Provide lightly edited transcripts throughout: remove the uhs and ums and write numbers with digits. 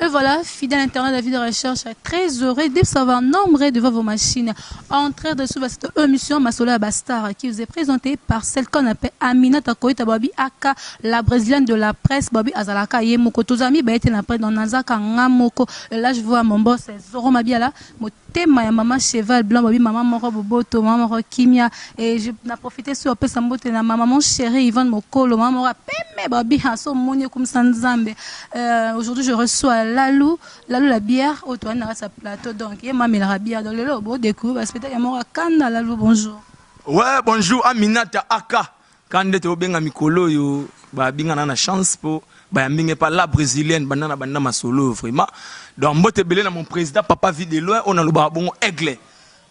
Et voilà, fidèle internet d'avis de recherche, très heureux de savoir nombre devant vos machines. En train de suivre cette émission Masola Bastar qui vous est présentée par celle qu'on appelle Aminata Koita Babi Aka, la brésilienne de la presse Babi Azalaka Yemoko. Tous amis, bah, été après dans Nazaka Ngamoko. Et là, je vois mon boss Zoro Mabiala, mon thème, maman cheval blanc, Babi, maman Moro Boboto, maman Moro Kimia. Et je n'ai profité sur Opé Sambote, maman chérie Yvonne Mokolo, maman Moro Peme Babi Hasso Mouni comme Sanzambe. Aujourd'hui, je reçois Lalou la bière, au toit dans sa plateau. Donc, il y a ma la bière dans le lobo, découvre, parce que il y a mon Akana, Lalou, bonjour. Ouais, bonjour, Aminata Aka. Quand tu es bien à Mikolo, tu as une chance pour. Je pas la brésilienne, banana banana solo vraiment. Donc moi te belé mon président papa vit de loin, on a le bon aigle.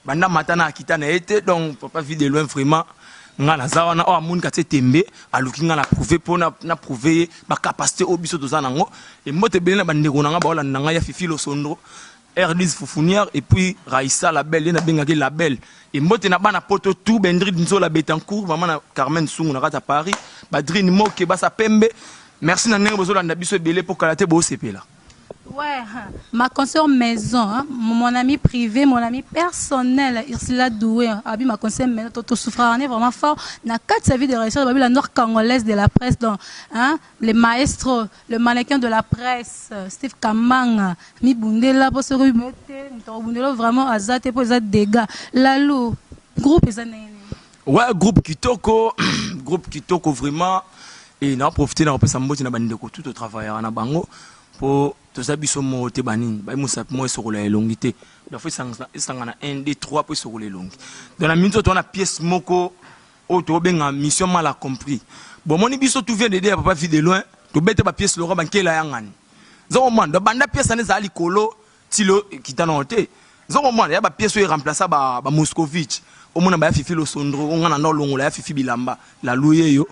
Banana matana akitana été donc papa vit de loin vraiment. Ngana zawana o amun kate tembe aluki ngana prouver pour na prouver ma capacité au biso tozana ngo et moi te belé na bandeko nanga ba ola nanga ya fifi lo sondro R10 Foufounière et puis Raissa la belle na bengaki la belle et moi te na bana poto tout Bendrid Nzola Betancourt maman na Carmen Sungu na rata Paris Badrine Moke basa pembe. Merci Nané Bozolanda biso belé pour kalaté bo CP là. Ouais, ma conseillère maison, hein, mon ami privé, mon ami personnel, Ursula Doué, abi ma conseillère maison, tout souffrant vraiment fort. Na quatre sa vie de recherche, la nord congolaise de la presse, donc, hein, les maestros, le mannequin de la presse, Steve Kamanga, mi bundela pour se remettre, bundela vraiment azate pour les dégâts. Lalou, groupe les années. Ouais, groupe Kitoko vraiment. Et on a profité d'un peu de sa bandeko tout au travail à Bango pour tout ça biso mo te banini ba musa mo sur la longité donc faut sangana 1 2 3 pour sur les longues dans la minute on a pièce moko auto benga mission mal a compris bon moni biso tout vient d'aider papa vie de loin to bête ba pièce le roba nkela yangani zo man do banda pièce ne za likolo tilo kitana ote zo man ya ba pièce est remplacer ba Moscovitch au mona ba fifi lo sondro on ngana no longo la fifi bilamba la louye yo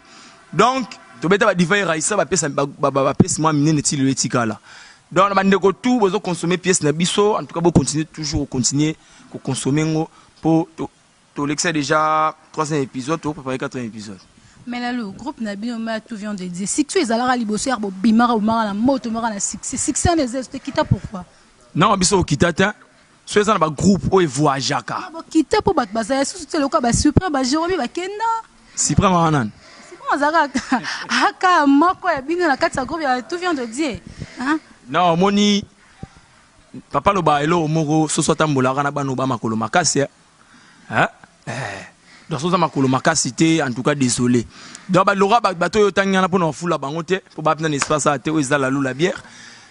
donc to bête ba divai raisa ba pièce ba pièce moi minene tilo etika là. Donc, on tout, vous consommer pièces na biso. En tout cas, vous continuez toujours à consommer pour l'excès déjà 3e épisode, pour préparer 4e épisode. Mais là, le groupe Nabi, tout vient de dire. Si tu es à la Libosso, Bimara ou Mara, la moto, Mara, la Six, les tu quittes pourquoi? Non, biso quitte. Soit dans le groupe où il voyage. Quitte pour battre, c'est le cas, Suprême, Jérôme, Bakenda. Suprême, Manan. Aka, Moko, Bino, la 4 groupe, tout vient de dire. Non, moni papa lo ba elo moko soso tambola kana bano ba makolo makasi hein donc soso makolo makasi te en tout cas désolé donc ba lora ba to yo tangana pour na fula bango te pour ba pena espace a te o ezala la bière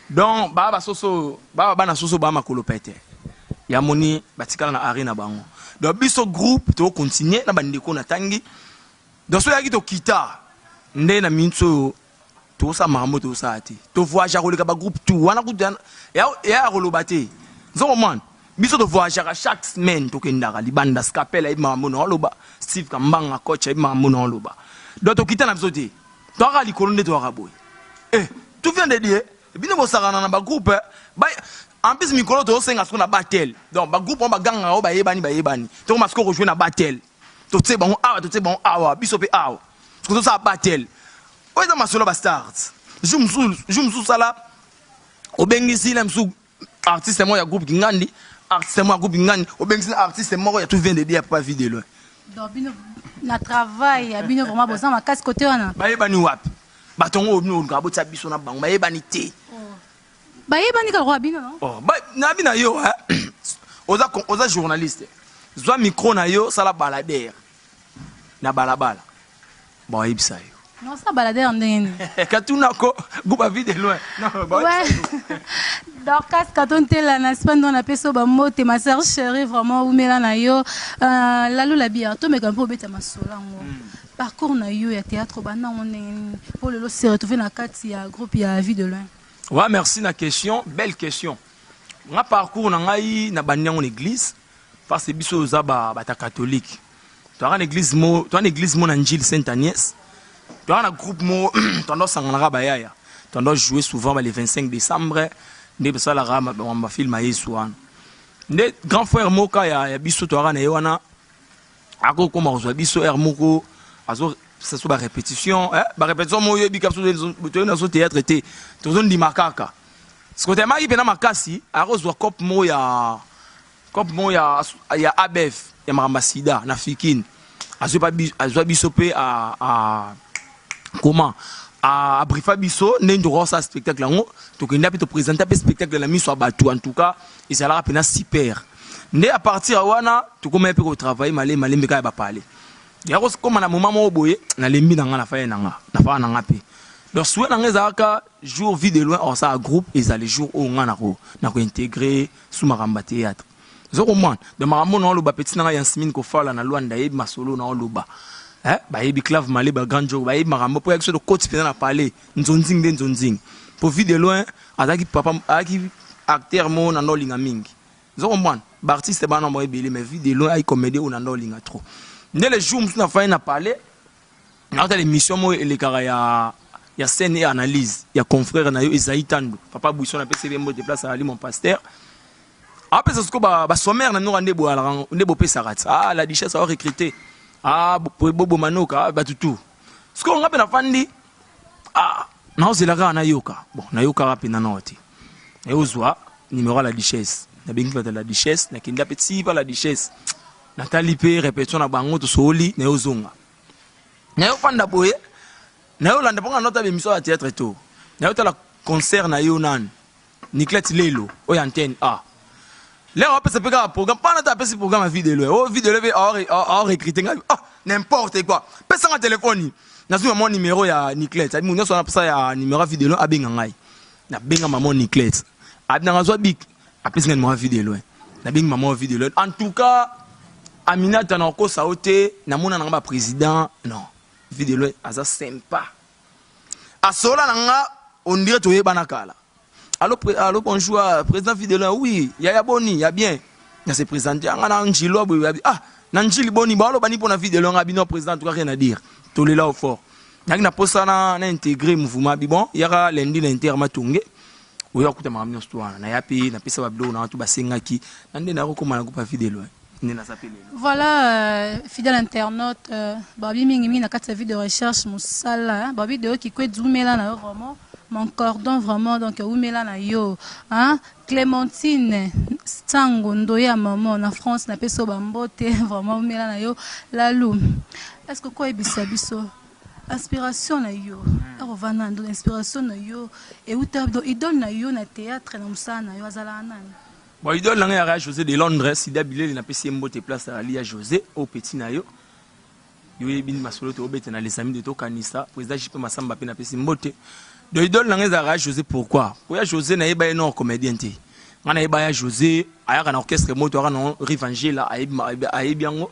donc ba soso ba na soso ba makolo pete ya moni batikala na arena bango donc biso groupe to continuer na bandeko na tangi donc so yaki to kita nde na minso tout ça marmo tout ça ati to voyage à ba groupe tout wana ku ya rolobate zo man biso to voyage à chaque semaine to kendaka libanda scapela imambo no loba Steve Kambanga coach imambo no loba donc to kita na biso te to ka likolonde to ka boy tout vient de dire bino bo sarana na ba groupe ba en plus mikolo to senga so na battle donc ba groupe on ba ganga o ba yebani to ma sko jouer na battle to tse bon awa biso pe awa to ça battle. Oui, dans ma solo bastard. Je me sala. Au Bengisi, artiste moi, il y a groupe Ngandi. Artiste moi, groupe Ngandi. Au Bengisi, artiste moi, il y a tout vient de dire pas vidéo loin. Donc, na travail, il y a vraiment besoin de casse côté. Bah, yebani wap. Baton au nous, grabo tsa biso na bang. Bah, yebani te. Bah, yebani ka roi bino non? Oh, bah, na bina yo, hein. Oza journaliste. Zwa micro na yo, sala baladère. Na balabala. Bon, yebisa yo. Non, ça balader en dingue. Quand tu n'as pas, goupa vide loin. Ouais. Donc, quand on est là, n'est-ce pas, on a fait ça, moi, t'es ma sœur chérie, vraiment, ou mela na yo, lalo la bière, toi, mais quand on peut ma sola, parcours na yo, il y a théâtre, on est pour le lot se retrouver dans 4, il y a groupe, il y a vie de loin. Ouais, merci la question, belle question. Mon parcours na ngai na banya en église, parce que biso za ba ta catholique. Tu as une église mo, Angile Sainte-Agnès. Tu as un groupe mo tendance à ngana tendance jouer souvent les 25 décembre, ne ça la rama ma film à Yesuan. nde grand frère moka ya biso toara na yewana ako koma kozwa biso air moko azo ça soit ba répétition ba répétition mo yebi kapso to na so théâtre te to zone di makaka ce côté ma ibena makasi arozwa cop mo ya ABF ya marambasida na fikine azwa biso pe a comment a brifa biso nendo rosa spectacle ngo to kenda pe to présenter pe spectacle la miso abatu en tout cas et ça la pena super né à partir wana to comme pe ko travailler malé ka ba parler ya ko comme na moment mo boye na lembi na nga na fa na nga pe donc soit na ngezaka jour vie de loin on ça groupe et ça les jours où nga na ko intégrer sous maramba théâtre zoko man de maramba no lo ba petit na ya Yasmine ko fala na Luanda yebi masolo na lo ba ba yebi clave malé ba grand jour ba yebi maramba pour que de côté pena na parler nzonzing pour vie de loin azaki papa aki acteur mo na no linga mingi zoko man ba artiste ba na mo ebele mais vie de loin ay comédie ou na no linga trop né les jours na fa na parler na l'émission mo les cara ya scène et analyse ya confrère na yo Isaïe Tando papa Bouisson na PCB mo déplace à Ali mon pasteur après ça ce que ba sommaire na no ndebo ala ndebo pesa rat la duchesse a recruté bobo manoka ba tutu ce qu'on ngape na fandi na ozelaka na yoka bon na yoka rapi na noti et ozwa numéro la duchesse na bingi pa la duchesse na kinda petit pa la duchesse Nathalie pe répétition na bango to soli na ozonga na yo fanda boye na yo landa ponga nota be miso ya théâtre to na yo tala concert na yo nan Niclette Lelo o antenne là on peut se faire un programme pas na pesi programme à vidéo or recruter n'importe quoi pesa un téléphone na zo mon numéro ya Niclette ça dit mon so na pesa ya numéro vidéo abenga ngai na benga maman Niclette abina zo big apesi ngai numéro vidéo na benga maman vidéo en tout cas Aminata na ko saote na mona na ba président non vidéo aza sympa asola nanga on dirait to yeba na kala allo bonjour président vidéo oui ya boni ya bien na se présenter ngana njilo na njili boni ba lo bani pona vidéo nga bino président tout rien à dire to le là au fort na posa na intégrer mouvement bi bon yara lundi na intermatungé oya kuta makamyo stwana na yapi na pesa ba blo na watu basengaki na ndena ko koma na kupa vidéo. Voilà, fidèle internaute, Babi Mingi na kata vie de recherche musala, Babi de qui kwe zoomela na vraiment mon cordon vraiment donc oumela na yo, hein, Clémentine Stango ndoya maman na France na peso bambote vraiment oumela na yo la lou. Est-ce que quoi ebisa biso? Inspiration na yo, revana ndo inspiration na yo et utabdo idole na yo na théâtre na musana na yo azala nani? Bon, il donne l'année à José de Londres, si d'habiller il n'a pas si mbote place à l'IA José au petit nayo. Yo bin masolo to obete na les amis de to kanisa, président JP Massamba pe na pesi mbote. Do il donne l'année à José pourquoi? Pour ya José na yeba non comédien té. Ngana yeba ya José aya kana orchestre moto ara non Rivangé là ayebi yango.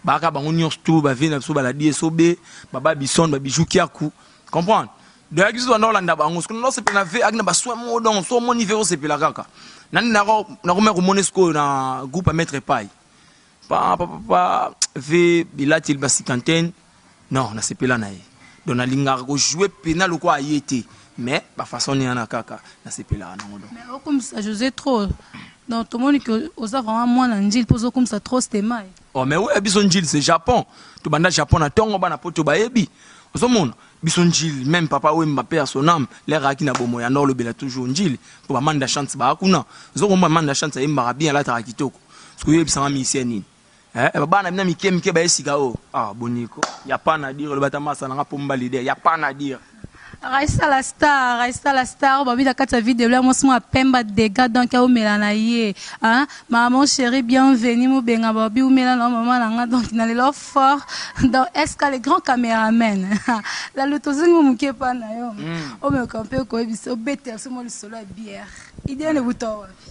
Ba ka bango nyos tout ba vina so baladi sobe, baba bison ba bijukiaku. Comprendre? De ya kiso na Hollande bango, ce que non c'est pe na ve agna ba soin mo don so mo niveau c'est pe la kaka. Nani na ko monesco na groupe à mettre paille pa ve bilatil basikantene non na sepela na ye donc na linga ko jouer pénal ko ayete mais ba façon ni na kaka na sepela na ngodo mais comme ça José trop donc tout le monde que osa vraiment moi na njil poso comme ça trop c'était mai oh mais ouais bison njil c'est Japon to banda Japon na tongo bana poto bayebi oso mona bison njil même papa we Mbappé à son âme les raki na bomo ya nord le bela toujours njil pour ba manda chance ba kuna zo ko manda chance e mba bien la tarakitoko parce que yebi sama misieni bana mina mikemike ba esika o boniko ya pas na dire le batama ça na pomba leader ya pas na dire Raissa la star, babi da kata vidéo là moi moi pemba dégâts donc au melana yé hein maman chérie bienvenue mo benga babi ou melana maman nanga donc na le fort donc est-ce que les grands caméramen la lotozingo muke pa na yo o me camper ko biso betel so mo le solo bière idée ne buto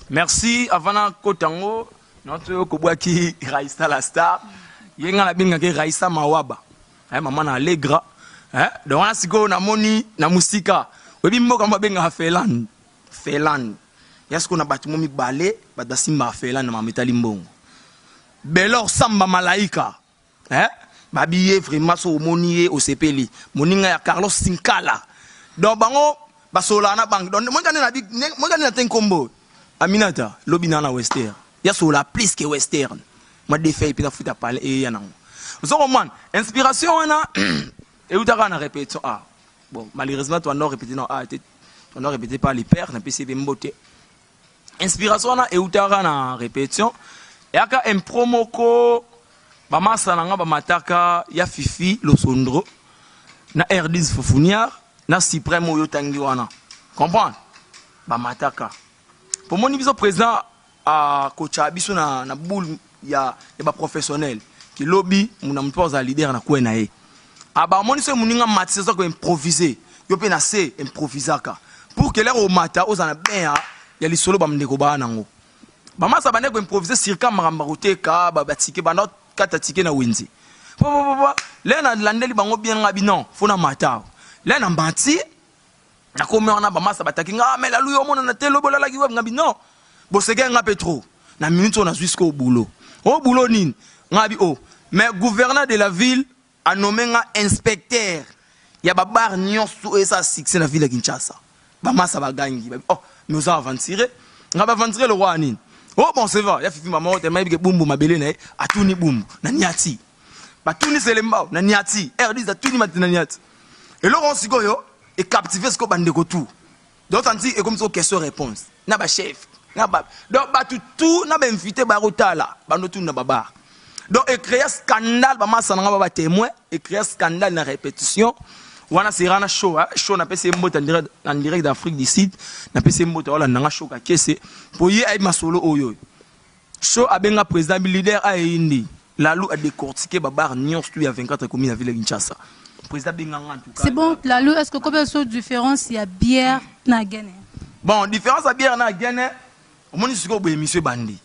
merci avant kotango notre kobwaki Raissa la star yenga la benga ke Raissa mawaba maman na Allegra donc on a siko na moni na musika webi mboka mabenga felan yasko na batimo mi balé badasimba felan na metali mbongo belor samba malaika babiye vraiment so monié au sepeli moninga ya Carlos Sinkala donc bango basola na bank donc mo ngane na tenkombo Aminata lobina na Wester ya sur la plus que western ma défait puis na futa parler et ya nango so man inspiration wana et utaka na répétition ah bon malheureusement toi non répéter non ah on ne répéter pas les pères na PCB mbote inspiration wana et utaka na répétition et aka un promoko ba masa nanga ba mataka ya Fifi Losondro na R10 Fofuniar na Suprême oyo tangi wana comprendre ba mataka pour mon niveau président à kocha biso na boule ya ba professionnel qui lobby muna mpoza leader na kwena ye aba moni se muninga matisa ko improviser yo pe na se improvisaka pour que l'air au mata ozana ben ya lisolo ba mndeko ba nango ba masa bane ko improviser circa maramba roteka ba batike ba not kata tike na wenzi le na landeli bango bien ngabi non fona mata le na mbati na komi wana ba masa bataki nga mela luyo mona na telo bolala ki web ngabi non bo sege nga petro na minute on a jusqu'au boulot au boulot nini ngabi oh mais gouverneur de la ville a nommé un inspecteur ya ba bar nyonso et ça succès na ville de Kinshasa ba masa ba gangi oh mais on avancer nga ba avancer le roi nini oh bon c'est vrai ya Fifi maman te maïbi ke bumbu mabele na atuni bumbu na niati ba tuni selemba na niati R10 atuni matina niati et là on sigoyo et captiver ce ko bandeko tout donc on dit et comme ça question réponse na ba chef na ba donc ba tout na ba invité ba rotala ba no tout na baba donc et créer scandale ba masa nga ba témoin et créer scandale na répétition wana sera na show show na pese mbote en direct d'Afrique du Sud na pese mbote wala nanga show ka kese pour y ay masolo oyo show abenga président leader a indi la lou a décortiqué babar nyons tu a 24 communes à ville de Kinshasa président benga en tout cas c'est bon la lou est-ce que combien de différence il y a bière na Guinée bon différence à bière na Guinée au moins ce que bo monsieur bandi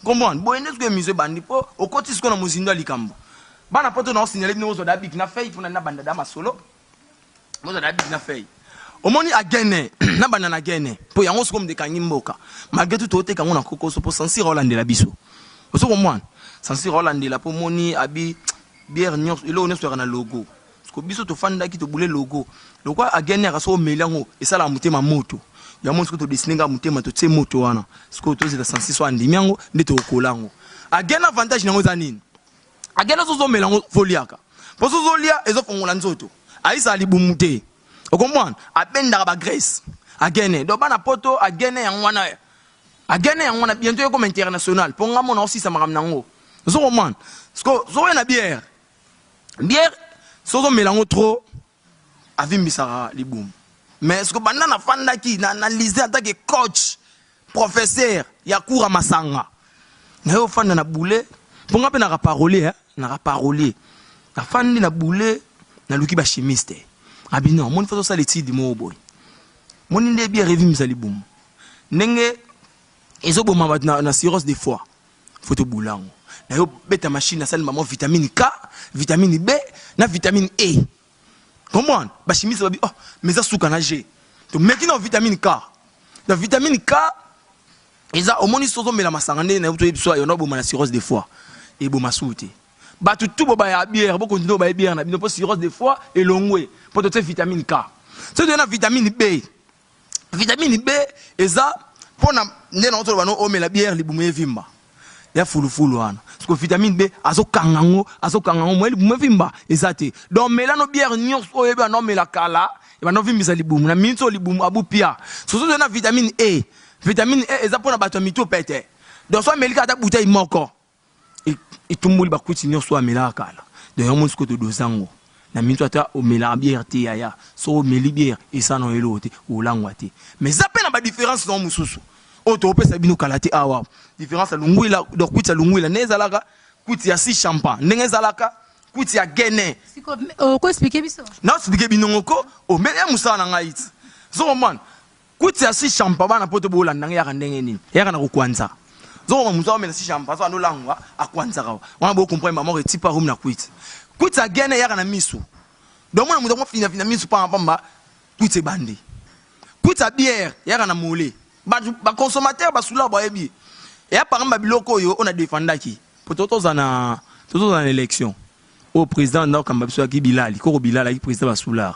comment bo ene ce que monsieur bandi po au côté ce qu'on a mozindo likambo bana poto na signaler bino zo da big na fay pour na banda da masolo mozo da big na fay omoni a Guinée na banda na Guinée po yango so comme de kangi mboka malgré tout ote kango na kokoso po sensi Roland de la biso oso komwana sensi Roland de la po moni abi bière nyos ilo on so na logo ko biso to fanda ki to bule logo lokwa a Guinée ka so melango esala mutema moto ya monsko to desininga mutema to tse moto wana sko to zeta sensi so andimiango ndito okolango a Guinée avantage nango za nini a Guinée so melango foliaka po so zolia ezo fongola nzoto aisa libumute okomwana abenda ba Grèce a Guinée do bana poto a Guinée yangwana bientôt yo comme international po ngamo na aussi ça makam nango zo komwana sko zo na bière so melango trop avimbisaka libum mais ce que banda na fanda ki na analyser en tant que coach professeur ya cours masanga na yo fanda na boule po ngape na parolier na fandi na boule na luki ba chimiste abino mon faso sala étude mo boy mon ndé bien revimbisa libum ndenge ezoboma na cirrhose des foie photo boulango na yo beta machine na sala maman vitamine K vitamine B na vitamine E comment ba chimiste ba bi oh mais ça souka na G to meki na vitamine K la vitamine K eza omoni sozo mela masanga ndé na to biso yo no boma na cirrhose des foie et boma souté ba tout boba ya bière bo continuer ba bière na bino po cirrhose des foie et longwe pour te vitamine K c'est de la vitamine B eza pona ndé na to ba no o mela bière libume vimba ya fulufulu wana parce que vitamine B azokangango mo libume vimba ezate donc melano bière nyonso oyo ba no mela kala e ba no vimbisa libumu na minso libumu abupia so so na vitamine E eza pona bato mito pete donc so melika ta bouteille moko et tout le monde va continuer soit mela kala donc on se côté dozango na minto ata o mela bière te ya so meli bière et ça non elote o langwate mais ça peine ba différence non mususu auto pesa bino kalate awa différence lungwila donc kutia lungwila nezalaka kutia si champagne ndengezalaka kutia Guinée siko ko expliquer biso na expliquer binongoko o mele musana ngaiti so man kutia si champagne bana poto bolanda ngaka ndenge nini yaka na kokwanza zo muzo mele si champagne so ndolangwa akwanza kawa wana bo comprendre maman retipa room na kutia Guinée yaka na misu donc mwana muzo fina misu pamba kutia bandi kutia bière yaka na mole ba consommateur ba soula ba ebi et par exemple biloko yo on a défendaki pour toto na élection au président na kamba biso ki Bilali ko Bilali ki président ba soula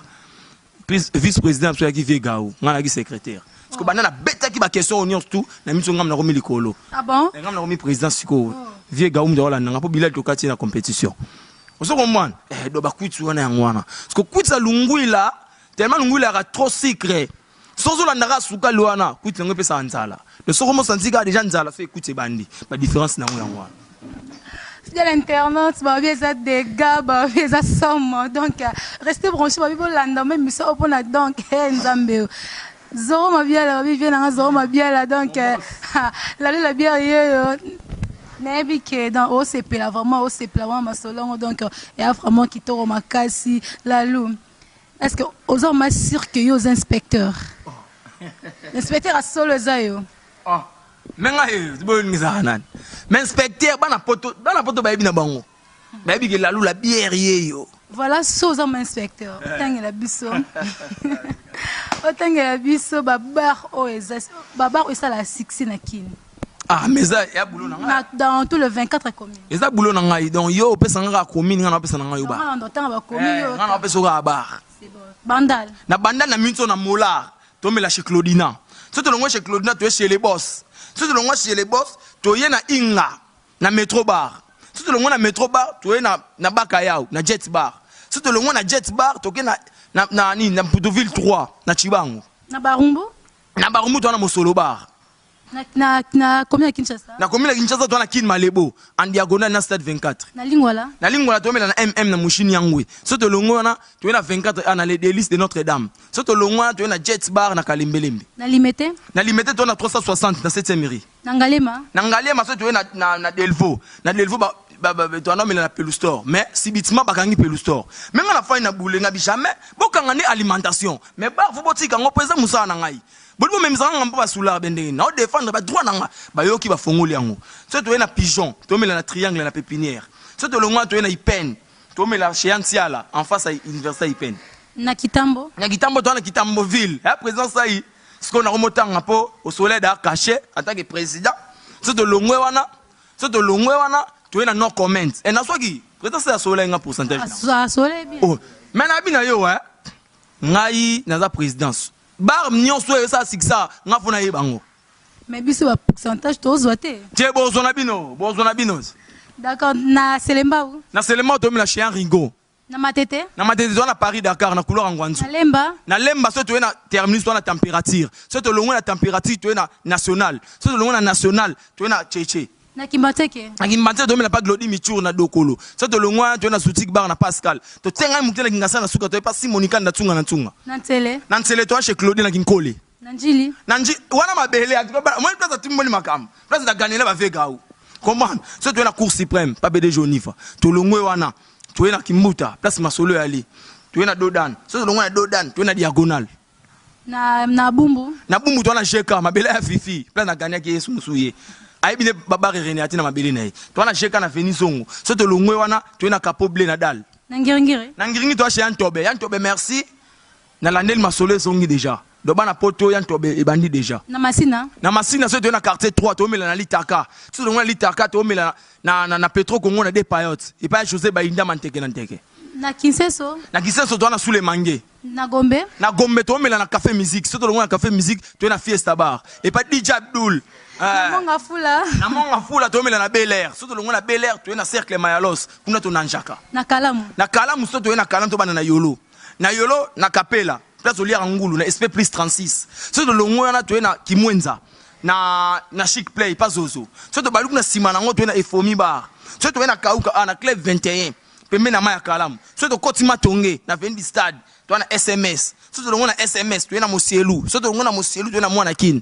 vice président biso ki Vegao ngana ki secrétaire parce que banana beta qui ba question on tout na miso ngam na komi likolo. Ah bon? Ngam na komi président siko. Vie gaum de Hollande nga po bilal to kati na compétition. Oso comprendre? Do ba kuitsu wana yangwana. Parce que kuitsa lunguila tellement lunguila a trop secret. Sozo la ndara suka luana kuitsa ngo pesa nzala. Le soko mo santika déjà nzala fait kuitse bandi. Ba différence na yangwana. Fidèle internaute, bah bien ça dégâts, bah bien ça somme. Donc restez branchés, bah bien l'anda même ça open donc nzambe. Zoro ma bien là, bien là, zoro ma bien là donc la bière Nebi que dans OCP là vraiment OCP là vraiment solon donc et a vraiment qui toro makasi la lou. Est-ce que aux hommes sûr que aux inspecteurs. L'inspecteur a solo zayo. Ah. Menga boyo ngizanan. Mais inspecteur bana poto ba bina bango. Ba bi ke la lou la bière yo. Voilà aux hommes inspecteur. Tangi la biso. Otangi la biso babar o esa la 16 na kin. Ah, mais ça, il y a boulot dans tout le 24 communes. Il y a boulot dans la donc yo pesa nga commune nga pesa nga yo ba. Non, dans ba commune yo. Nga pesa nga bar. C'est bon. Bandal. Na bandal na minto na molar. To me la chez Claudina. Si tu le chez Claudina, tu es chez les boss. Si tu le chez les boss, tu es na Inga, na Metro Bar. Si tu le na Metro Bar, tu es na Bakayao, na Jet Bar. Si tu le na Jet Bar, tu es na Poudoville 3, na Chibango. Na Barumbo? Na Barumbo, tu es na Mosolo Bar. Na commune à Kinshasa? Na commune à Kinshasa, tu es na Kin Malebo, en diagonale na Stade 24. Na Lingwala? Na Lingwala, tu es na MM na Mouchini Yangwe. Si tu le tu es na 24 na les délices de Notre-Dame. Si tu le tu es na Jet Bar na Kalimbelembe. Na Limete? Na Limete, tu es na 360 na 7e mairie. Na Ngalema? Na Ngalema, tu es na Delvaux. Na Delvaux, tu as nommé la Peloustor. Mais si bitima bakangi Peloustor. Même à la fin, na boule, na jamais. Bokangane alimentation. Mais bah, vous boti kango pesa musa na ngai. Bodo même ça ngamba ba soula bendenge. Na défendre ba droit nanga. Ba yoki ba fongoli yango. So tu es na pigeon, tu mets na triangle na pépinière. So tu longa tu es na Ipen. Tu mets la chez Antiala en face à université Ipen. Na Kitambo. Na Kitambo tu na Kitambo ville. À présent ça y. Ce qu'on a remonté en po au soleil da caché en tant que président. So tu longa wana. So tu longa wana. Tu es na no comment. Et na soki. Président c'est à soleil nga pourcentage. À soleil bien. Oh. Mais na bina yo hein. Ngai na za présidence. Bar mignon soit ça siksa nga fona yebango. Mais biso ba pourcentage to zoate. Tie bozona bino. D'accord, na Selemba ou? Na Selemba to la chien Ringo. Na Matete? Na Matete to na Paris Dakar na couleur ngwanzu. Na Lemba? Na Lemba so to na terminus to na température. So to longo na température to na national. So to longo na national to na cheche. Na Kimbateke? Na Kimbateke to la pas Glody Michour na Dokolo. So to longo to na Soutik Bar na Pascal. To tenga mutela ngasa na suka to pas Simonika na tsunga na tsunga. Na Ntele? Na Ntele to chez Claudie na Kinkole. Na Njili? Na Njili wana mabele atuka moi place atimboli makam. Place da gagner ba vega ou. Comment? So to na Cour suprême, pas BD Jonifa. To longo wana. Tu es na Kimbuta, place Masolo Ali. Tu es na Dodan. So tu es na Dodan, tu es na Diagonal. Na Bumbu. Na Bumbu tu es na Jeka, ma belle Fifi. Place na Ganya qui est sous souye. Aïe bine baba René atina ma belle naï. Tu es na Jeka na Fenisongo. So tu es wana, tu es na Kapoble na Dal. Na Ngiringiri. Na Ngiringiri tu es chez Yantobe. Yantobe merci. Na Landel Masolo songi déjà. Doba na poto Yantobe e bandi déjà. Na Masina. Na Masina so tu es na quartier 3, tu es na Litaka. So tu es na Litaka, tu es na Petro Congo na des payotes. Et pas José Bainda Manteke Nanteke. Na Kinseso. Na Kinseso tu es na sous les mangués. Na Gombe. Na Gombe tu es na café musique. So tu es na café musique, tu es na Fiesta Bar. Et pas DJ Abdul. Na Monga Fula. Na Monga Fula tu es na Bel Air. So tu es na Bel Air, tu es na Cercle Mayalos. Kuna tu na Njaka. Na Kalamu. Na Kalamu so tu es na Kalamu tu na Yolo. Na Yolo na Kapela. Place au Lier Ngulu na SP plus 36. So tu es tu es na Kimwenza. Na Chic Play pas Zozo. So tu baluk na Simanango tu es na Efomi Bar. So tu es na Kauka na Club 21. Pembe na Maya Kalamu. So tu Kotima Tonge na Vendi Stade. Tu es na SMS. So tu na SMS tu es na Mosielu. So tu na Mosielu tu es na Mwana Kin.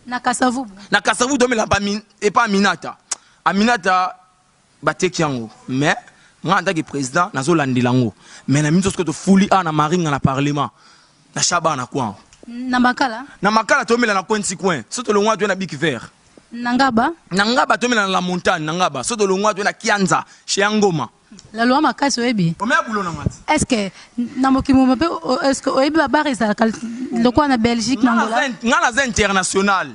Na Kasavubu. Na Kasavubu tu es na et pas Aminata. Aminata bateki yango. Mais moi en tant que président nazo landilango. Mais na minto ce que tu fuli na maringa na parlement. Na Chaba na kwa. Na Makala? Na Makala tu es na coin si coin. So tu es na Big Vert. Nangaba? Nangaba tu es na la montagne Nangaba. So tu es na Kianza chez Angoma. La loi Makasi oyebi. Est-ce que na mokimo mabe est-ce que oyebi ba barisa le quoi na Belgique Nangola? Ngana za international.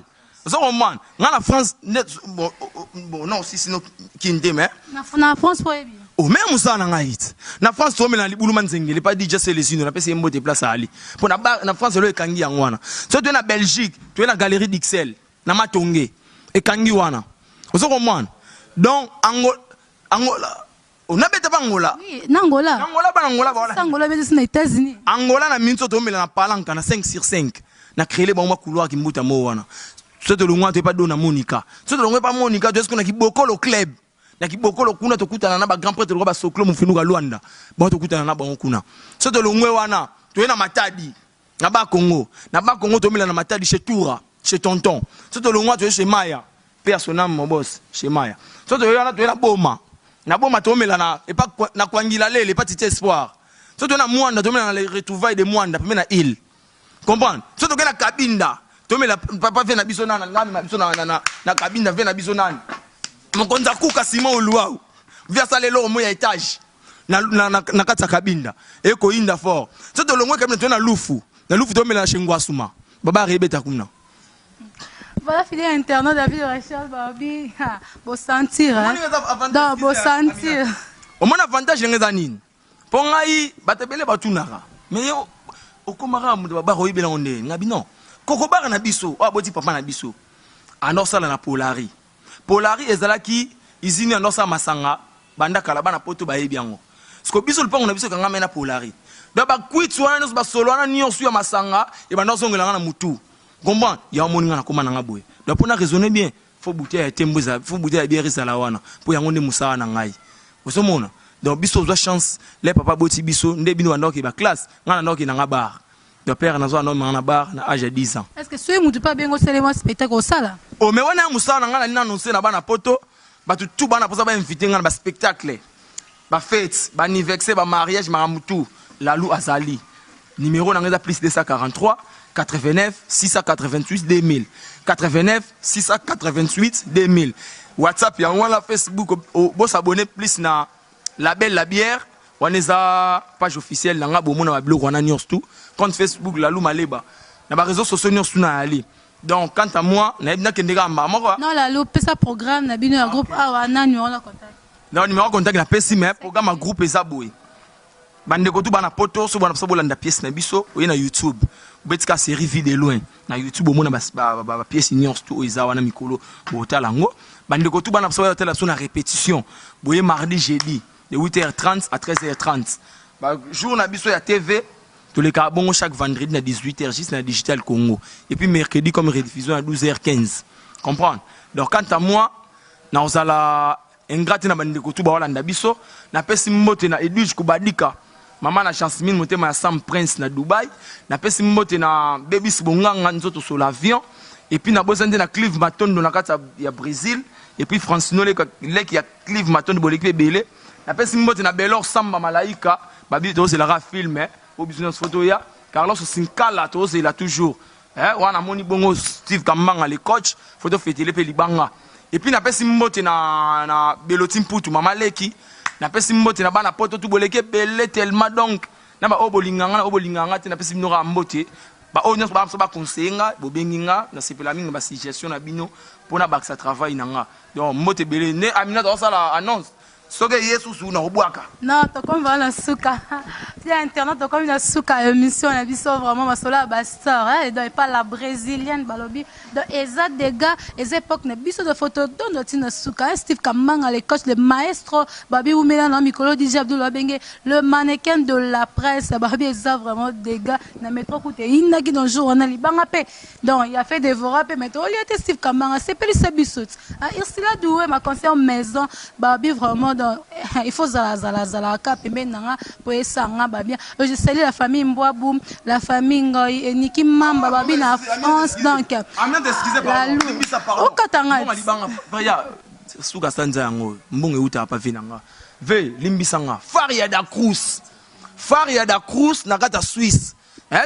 So man, ngana France bon non si sinon kinde mais. Na France oyebi. Oh même ça na ngait. Na France to mela libulu manzengele pas DJ Célestino na pesi mbote place ali. Pour na France lo ekangi yangwana. So to na Belgique, to na galerie d'Ixelles, na Matonge ekangi wana. Ozo comprendre. Donc Angola on a bête pas Angola. Oui, Angola. Angola ba Angola ba wala. Angola bête na États-Unis. Angola na minso to mela na palanka na 5 sur 5. Na créer ba mwa couloir ki mbuta mo wana. So to longwa to pas dona Monica. So to longwa pas Monica, to est-ce qu'on a ki bokolo club. Na kibokolo kuna tokutana na ba grand prêtre ba soklo mufinuka Luanda ba tokutana na ba kuna so to longwe wana to na Matadi na ba Congo to mila na Matadi chez Toura chez tonton so to longwa to chez Maya personnel mon boss chez Maya so to yana to na boma to mila na e pas na kwangila lele pas petit espoir so to na Mwanda to mila na les retrouvailles de Mwanda na île comprendre so to na Kabinda to mila papa vient na biso na ngami na biso na Kabinda vient na biso na Mokonza kuka sima oluau via salelo mo ya étage na kata Kabinda eko inda fort so to longwe kabina to na lufu to mela shengwa suma baba rebeta kuna. Voilà, fidèle internaute David de Rachel Babi bo sentir donc bo sentir au moins avantage ngeza nini po ngai batebele batunaka mais okomara mu baba roibela onde ngabi non koko bara na biso o aboti papa na biso anosala na Polari ezalaki izini anosa masanga banda kala bana poto bayebi yango siko biso lupango na biso kanga mena Polari do ba kwitsu wana no ba solo wana nyonso ya masanga e banda zongela na mutu comprendre ya moninga na koma na boye do pona raisonner bien faut bouter ya tembuza faut bouter ya bière sala wana po yango nde musa na ngai osomona donc biso zo chance les papa boti biso nde bino wandoki ba classe ngana ndoki na bar de père na zo na bar na âge de 10 ans. Est-ce que ce mutu pas bien au cinéma spectacle au sala oh mais wana musala ngana nina annoncer na bana poto batu tout bana posa ba inviter ngana ba spectacle ba fête ba anniversaire ba mariage maramutu la lou azali numéro na ngeza plus 243 89 688 2000 89 688 2000 WhatsApp ya wala Facebook bo s'abonner plus na label la bière waneza page officielle nga bomona ba blog wana news tout compte Facebook la lou maleba na ba réseaux sociaux news tout na ali. Donc quant à moi na ibna kendega mama non la lou pesa programme na bino ya groupe a wana numéro la contact non numéro contact na pesi mais programme groupe eza boy bande ko tu bana poto so bana bolanda pièce na biso o na YouTube betika série vidéo loin na YouTube omona ba pièce news tout eza wana mikolo botala ngo bande ko tu bana bolanda so na répétition boye mardi jeudi de 8h30 à 13h30 ba jour na biso ya TV tous les cas bon chaque vendredi à 18h juste na Digital Congo et puis mercredi comme rediffusion à 12h15 comprendre. Donc quant à moi na osala ingrate na bande ko tu ba Holanda biso na pesi mbote na Edwige Kubadika mama na Chancemin motema ya Sam Prince na Dubai na pesi mbote na Baby Sibonganga nzoto sur l'avion et puis na bozande na Clive Matondo na kata ya Brésil et puis Francino leki ya Clive Matondo boleki belé na pesi mbote na Belor Samba Malaika babi to c'est la film au business photo ya Carlos Sinkala to c'est là toujours wana moni bongo Steve Kamanga le coach photo fetele pe libanga et puis na pesi mbote na Belotim Putu mama leki na pesi mbote na bana poto tu boleke belé tellement donc na ba obolinganga te na pesi minora mbote ba o nyonso ba conseiller bo benginga na sepela minga ba suggestion na bino pona ba ça travail nanga donc mbote belé ne amina to sala annonce soke yesu suna obwaka non to comme voilà suka il y a internet to comme une suka émission na biso vraiment masola bastar et donc pas la brésilienne balobi donc eza des gars les époques na biso de photo don tina suka Steve Kamanga le coach le maestro babi umela na mikolo DJ Abdul Wabenge le mannequin de la presse babi eza vraiment des gars na métro koute inaki dans jour on a libanga pe donc il a fait dévorer pe métro il était Steve Kamanga c'est peli sabisut il s'il a doué ma concert maison babi vraiment donc il faut zala pembeni nanga po esanga ba bien je salue la famille Mboaboum la famille Ngoy Niki Mamba babi na France donc amien d'excuser pardon limbisa pardon o katanga libanga ya suka sanza yango mbonge uta pa vinanga ve limbisanga Faria da Cruz na kata Suisse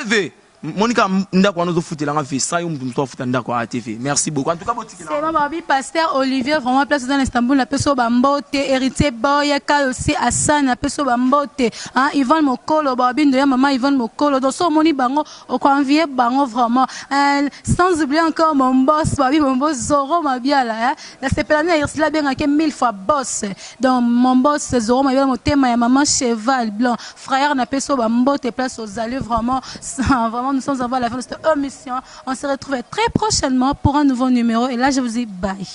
ve Monica ndako wana ozofutela nga vesa yo mutu mutu afuta ndako à TV. Merci beaucoup. En tout cas botiki. C'est bon babi pasteur Olivier vraiment place dans Istanbul na peso bambote héritier boy ka aussi Hassan na peso bambote hein Yvonne Mokolo babi ndoya maman Yvonne Mokolo donc so moni bango au convier bango vraiment sans oublier encore mon boss babi mon boss Zoro Mabiala hein la sepelane Irsila bien que 1000 fois boss donc mon boss Zoro Mabiala mon thème ya maman cheval blanc frère na peso bambote place aux allées vraiment nous sommes à la fin de cette émission. On se retrouve très prochainement pour un nouveau numéro. Et là, je vous dis bye.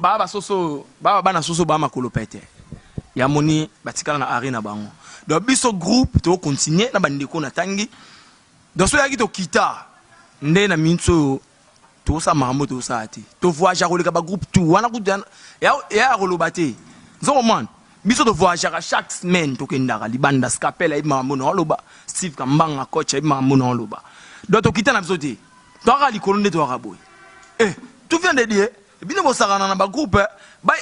Baba soso, baba bana soso bama kolopete. Ya moni batikala na arena bango. Donc biso groupe to continuer na bandeko na tangi. Donc so yaki to kita. Nde na minso to sa mambo to sa ati to voyage koleka ba groupe tout wana ku ya kolobate zo man biso to voyage chaque semaine to kendaka libanda scapela imambo no loba Steve Kambanga coach imambo no loba do to kita na biso te to ka likolo nde to ka boy tout vient de dire bino bo sakana na ba groupe ba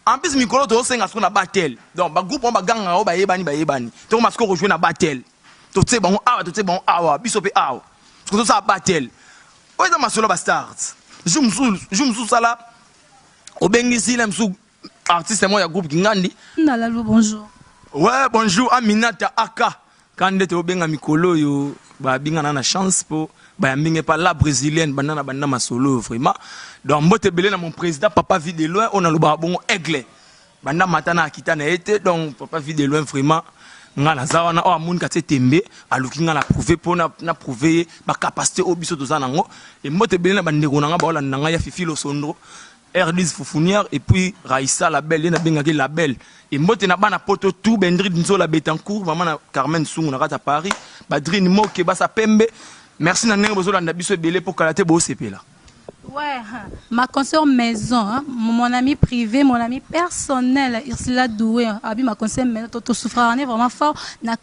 en plus mikolo to senga so na battle donc ba groupe on ba ganga o ba yebani to ma sko jouer na battle to tse bon awa biso pe awa ko ça battle oui dans ma solo bastard je me sala au bengisi la msou artiste moi ya groupe Kingandi Nalalo bonjour ouais bonjour Aminata Aka quand ndete au benga mikolo yo ba binga na chance po ba mbinge pas la brésilienne banana ma solo vraiment donc mbote belé na mon président papa vit de loin on a le bon aigle banda matana akitana été donc papa vit de loin vraiment nga na zawana o amun katé tembe aluki nga la prouver pour na prouver ba capacité au biso tozana ngo et mote belé na bandeko na nga ba ola nga ya Fifi Losondro R10 Foufounière et puis Raissa la belle na bengaki la belle et mote na bana poto tout Bendrid Nzola Betancourt maman na Carmen Sungu na kata Paris Badrine Moke ba sa pembe merci na nengo bozo landa biso belé pour kalaté bo sepela. Ouais, ma consoeur maison, hein, mon ami privé, mon ami personnel, Irsila Doué, abi ma consoeur maison, toto souffrant vraiment fort. Na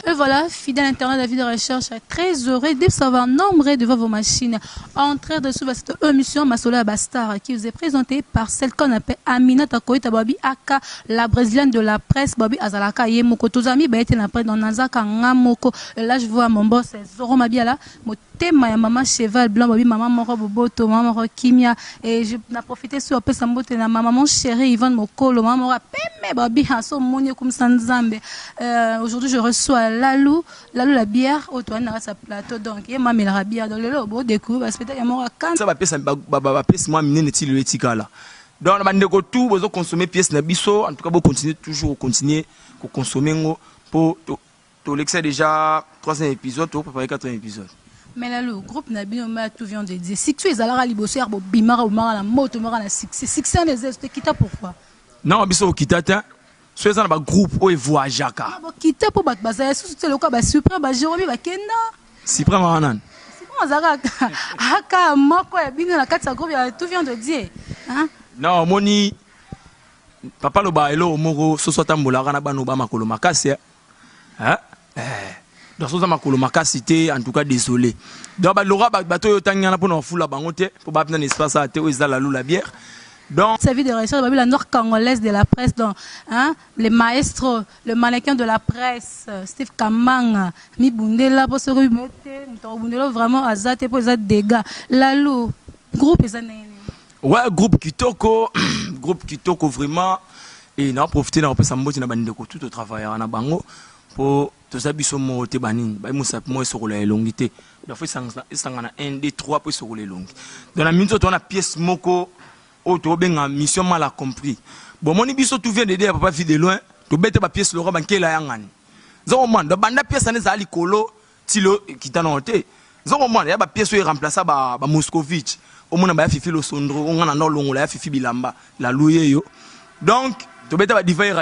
Et voilà, fidèle internet d'avis de recherche, très heureux de savoir nombre devant vos machines. En train de suivre cette émission Masola Bastard qui vous est présentée par celle qu'on appelle Aminata Koita Babi Aka, la brésilienne de la presse, Babi Azalaka Yemoko. Tous amis, bah, était après dans Nazaka Ngamoko. Et là, je vois mon boss, Zoro Mabiala, mon thème, maman cheval blanc, Babi, maman Moro Boboto, maman Moro Kimia. Et je n'ai profité sur un Sambote, ma maman chérie, Yvonne Mokolo, maman Moro Peme, Babi, Hasso, Mouni, comme Sanzambe. Aujourd'hui, je reçois Lalou la bière au toit na sa plateau donc il m'a mis la bière dans le lobo découvre parce que il y a mon quand ça va pièce pièce moi mine ti le etika là donc bande ko tout bezo consommer pièce na biso en tout cas continuer consommer ngo pour to l'excès déjà 3e épisode pour préparer 4e épisode. Mais Lalou groupe na bino ma tout vient de dire si tu es à liboso herbo bimara ou mara la moto mara na succès les est kita pourquoi non biso kitata soit ça na groupe o voyagaka ba kita pour bat bazaya sous le cas ba suprême ba Jérémy ba kenda suprême manan azaka aka moko ya bino na kati ya groupe ya tout vient de dire hein non moni papa lo ba elo moko so tambola kana bano ba makolo makasi hein donc so za makolo makasi te en tout cas désolé donc ba lora bato yo tangana pour na fula bango te pour ba pena espace à te o ezala la bière. Donc, sa vie de recherche, la nord-congolaise de la presse, donc, hein, les maestros, le mannequin de la presse, Steve Kambanga, mi bundela pour se remettre, bundela vraiment azate pour les dégâts. Lalou, groupe les années. Ouais, groupe Kitoko vraiment, et n'a profité d'un peu sa moti na bandeko tout au travail na bango pour tout ça biso mo te banini, ba musa mo sur la longité. Donc faut sangana 1 2 3 pour sur les longues. Dans la minute on a pièce moko auto benga mission mal a compris bon moni biso tout vient de dire papa vie de loin to bête ba pièce le roba nkela yangani zo man do banda pièce ne za likolo tilo kitana ote zo man ya ba pièce e remplacer ba Moscovitch o mona ba Fifi Losondro on ngana no longo la Fifi Bilamba la louye yo donc to bête ba divai